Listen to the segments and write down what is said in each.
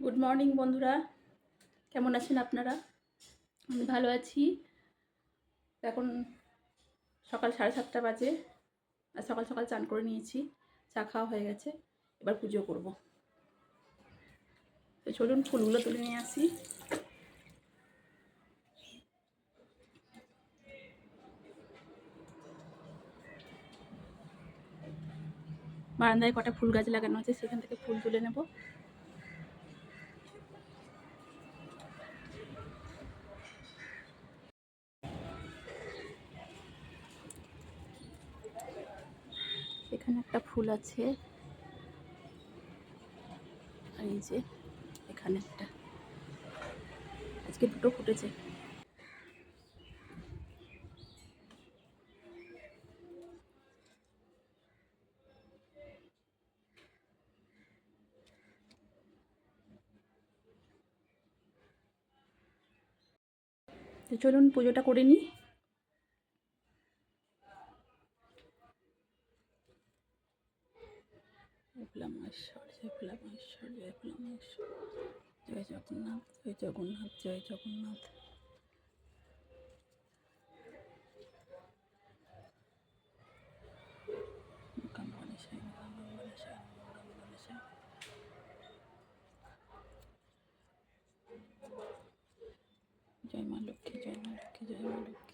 Good morning বন্ধুরা, কেমন আছেন আপনারা? আমি ভালো আছি। এখন সকাল 7:30 বাজে। আর সকাল সকাল চান করে নিয়েছি, চা খাওয়া হয়ে গেছে। এবার পুজো করব। তো চলুন ফুলগুলো তুলে নিয়ে আসি। বারান্দায় কটা ফুল গাছ লাগানো আছে, সেখান থেকে ফুল তুলে নেব। এখানে একটা ফুল আছে, আর এই যে এখানে একটা, আজকে দুটো ফুটেছে। তো চলুন পুজোটা করে নিই। ভোলামহেশ্বর, জয় ভোলামহেশ্বর, জয় ভোলামহেশ্বর, জয় জগন্নাথ, জয় জগন্নাথ, জয় জগন্নাথ। জয় মা লক্ষ্মী, জয় মা লক্ষ্মী, জয় মা লক্ষ্মী।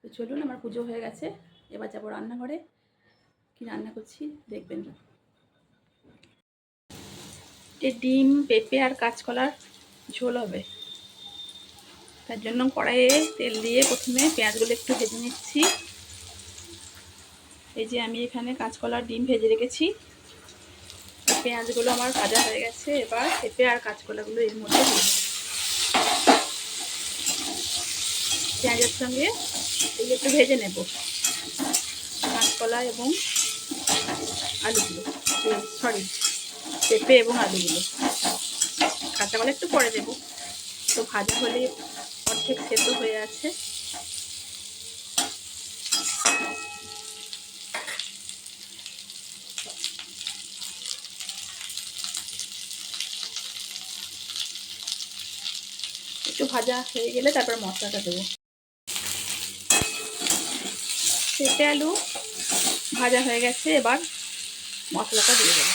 তো চলুন, আমার পুজো হয়ে গেছে। এবার যাবো রান্নাঘরে, কি রান্না করছি দেখবেন। ডিম, পেঁপে আর কাঁচকলার ঝোল হবে। তার জন্য কড়াইয়ে তেল দিয়ে প্রথমে পেঁয়াজগুলো একটু ভেজে নিচ্ছি। এই যে আমি এখানে কাঁচকলার ডিম ভেজে রেখেছি। পেঁয়াজগুলো আমার ভাজা হয়ে গেছে। এবার পেঁপে আর কাঁচকলাগুলো এর মধ্যে দিয়ে দেবো। পেঁয়াজের সঙ্গে এই একটু ভেজে নেব কাঁচকলা এবং আলুগুলো, সরি, পেঁপে এবং আলুগুলো। কাঁচাকলা একটু পরে দেবো। তো ভাজা হলে অর্ধেক সেদ্ধ হয়ে আছে। একটু ভাজা হয়ে গেলে তারপর মশলাটা দেবো। পেঁপে আলু ভাজা হয়ে গেছে, এবার মশলাটা দিয়ে দেবো।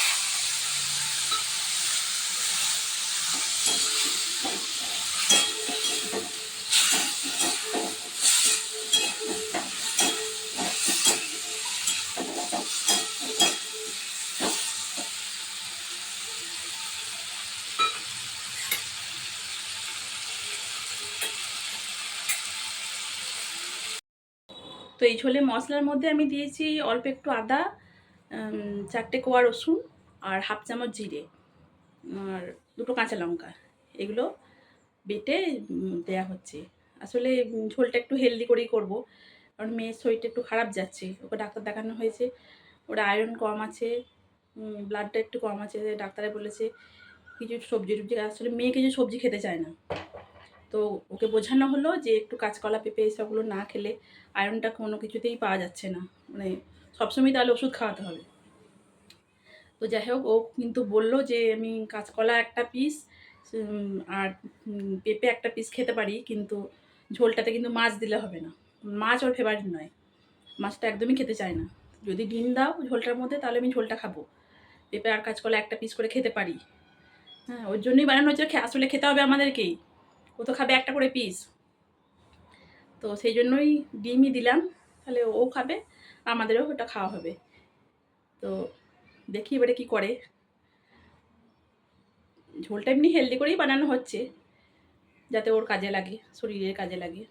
তো এই ঝোলে মশলার মধ্যে আমি দিয়েছি অল্প একটু আদা, 4টে কোয়া রসুন আর হাফ চামচ জিরে, আর 2টো কাঁচা লঙ্কা। এগুলো বেটে দেয়া হচ্ছে। আসলে ঝোলটা একটু হেলদি করেই করব, কারণ মেয়ের শরীরটা একটু খারাপ যাচ্ছে। ওকে ডাক্তার দেখানো হয়েছে, ওটা আয়রন কম আছে, ব্লাডটা একটু কম আছে। ডাক্তারে বলেছে কিছু সবজি টবজি, আসলে মেয়ে কিছু সবজি খেতে চায় না। তো ওকে বোঝানো হলো যে একটু কাঁচকলা পেঁপে এসবগুলো না খেলে আয়রনটা কোনো কিছুতেই পাওয়া যাচ্ছে না, মানে সবসময় তাহলে ওষুধ খাওয়াতে হবে। তো যাই হোক, ও কিন্তু বললো যে আমি কাঁচকলা একটা পিস আর পেঁপে একটা পিস খেতে পারি, কিন্তু ঝোলটাতে কিন্তু মাছ দিলে হবে না। মাছ ওর ফেভারিট নয়, মাছটা একদমই খেতে চায় না। যদি ডিম দাও ঝোলটার মধ্যে তাহলে আমি ঝোলটা খাবো, পেঁপে আর কাঁচকলা একটা পিস করে খেতে পারি। হ্যাঁ, ওর জন্যই বানানো হচ্ছে। আসলে খেতে হবে আমাদেরকেই, ও তো খাবে একটা করে পিস। তো সেই জন্যই ডিমই দিলাম, তাহলে ও খাবে, আমাদেরও ওটা খাওয়া হবে। তো দেখি এবারে কি করে। ঝোলটা এমনি হেলদি করেই বানানো হচ্ছে, যাতে ওর কাজে লাগে, শরীরের কাজে লাগে।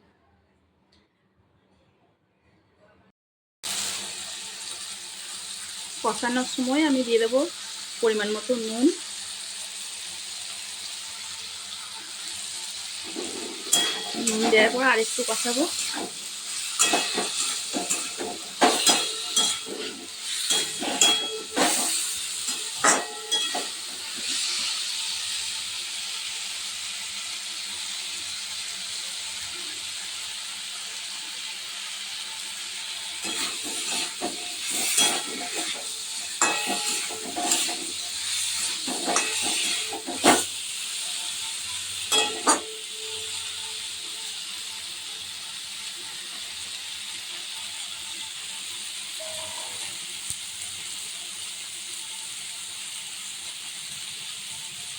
কষানোর সময় আমি দিয়ে দেবো পরিমাণ মতো নুন, নুন দেওয়ার পর আরেকটু কষাবো।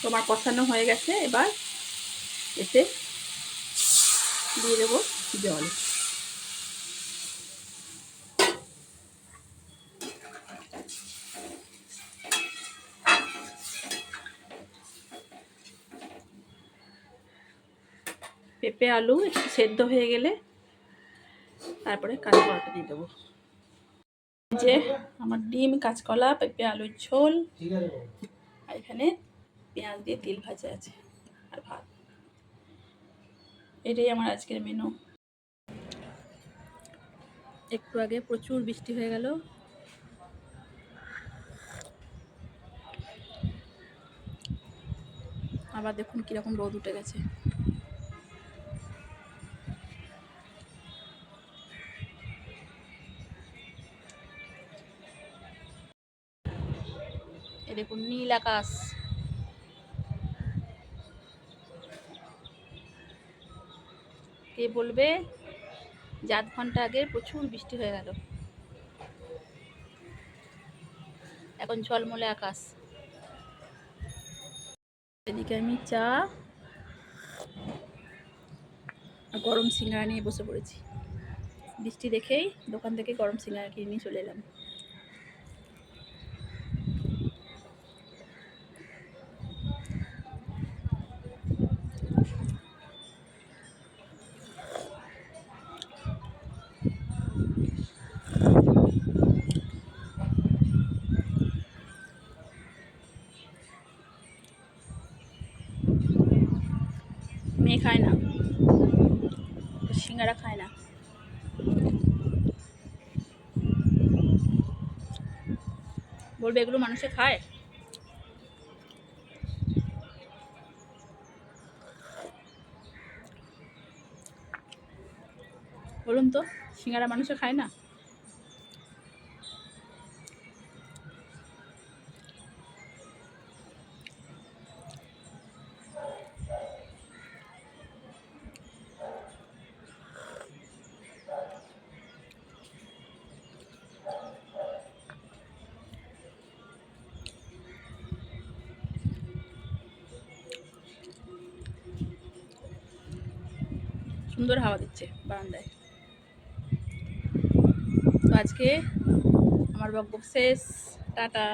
তোমার কষানো হয়ে গেছে, এবার এতে দিয়ে দেবো জল। পেঁপে আলু একটু সেদ্ধ হয়ে গেলে তারপরে কাঁচকলাটা দিয়ে দেবো। যে আমার ডিম, কাঁচকলা, পেঁপে আলুর ঝোল, আর এখানে পেঁয়াজ দিয়ে তেল ভাজা আছে আর ভাত। এটাই আমার আজকের মেনু। একটু আগে প্রচুর বৃষ্টি হয়ে গেল, আবার দেখুন কিরকম রোদ উঠে গেছে। এ দেখুন নীল আকাশ। কে বলবে যে আধ ঘন্টা আগে প্রচুর বৃষ্টি হয়ে গেল, এখন ঝলমলে আকাশ। এদিকে আমি চা আর গরম সিঙ্গারা নিয়ে বসে পড়েছি। বৃষ্টি দেখেই দোকান থেকে গরম সিঙ্গারা কিনে নিয়ে চলে এলাম। মেয়ে খায় না, সিঙ্গারা খায় না। বলবে এগুলো মানুষে খায়? বলুন তো, সিঙ্গারা মানুষে খায় না? সুন্দর হাওয়া দিচ্ছে বারান্দায়। তো আজকে আমার বকবক শেষ, টাটা।